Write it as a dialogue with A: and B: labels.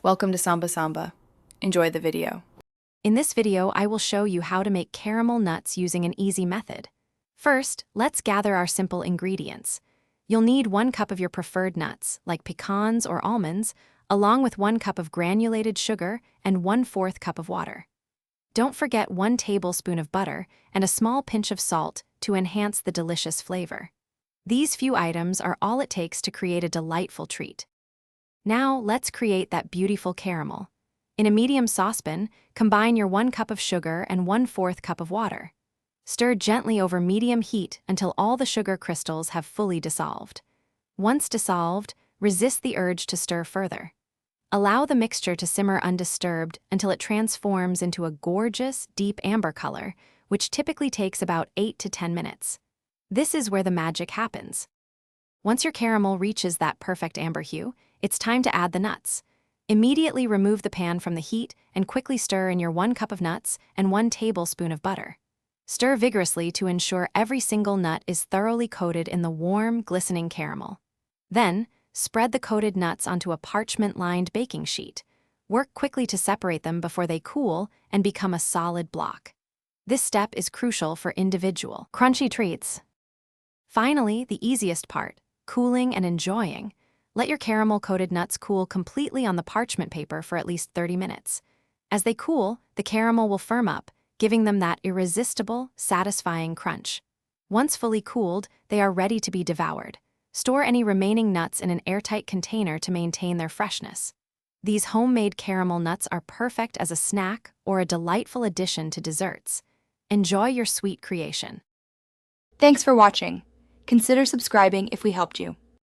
A: Welcome to Samba Samba. Enjoy the video.
B: In this video, I will show you how to make caramel nuts using an easy method. First, let's gather our simple ingredients. You'll need 1 cup of your preferred nuts, like pecans or almonds, along with 1 cup of granulated sugar and 1/4 cup of water. Don't forget 1 tablespoon of butter and a small pinch of salt to enhance the delicious flavor. These few items are all it takes to create a delightful treat. Now, let's create that beautiful caramel. In a medium saucepan, combine your 1 cup of sugar and 1/4 cup of water. Stir gently over medium heat until all the sugar crystals have fully dissolved. Once dissolved, resist the urge to stir further. Allow the mixture to simmer undisturbed until it transforms into a gorgeous, deep amber color, which typically takes about 8 to 10 minutes. This is where the magic happens. Once your caramel reaches that perfect amber hue, it's time to add the nuts. Immediately remove the pan from the heat and quickly stir in your 1 cup of nuts and 1 tablespoon of butter. Stir vigorously to ensure every single nut is thoroughly coated in the warm, glistening caramel. Then, spread the coated nuts onto a parchment-lined baking sheet. Work quickly to separate them before they cool and become a solid block. This step is crucial for individual, crunchy treats. Finally, the easiest part, cooling and enjoying. Let your caramel-coated nuts cool completely on the parchment paper for at least 30 minutes. As they cool, the caramel will firm up, giving them that irresistible, satisfying crunch. Once fully cooled, they are ready to be devoured. Store any remaining nuts in an airtight container to maintain their freshness. These homemade caramel nuts are perfect as a snack or a delightful addition to desserts. Enjoy your sweet creation.
A: Thanks for watching. Consider subscribing if we helped you.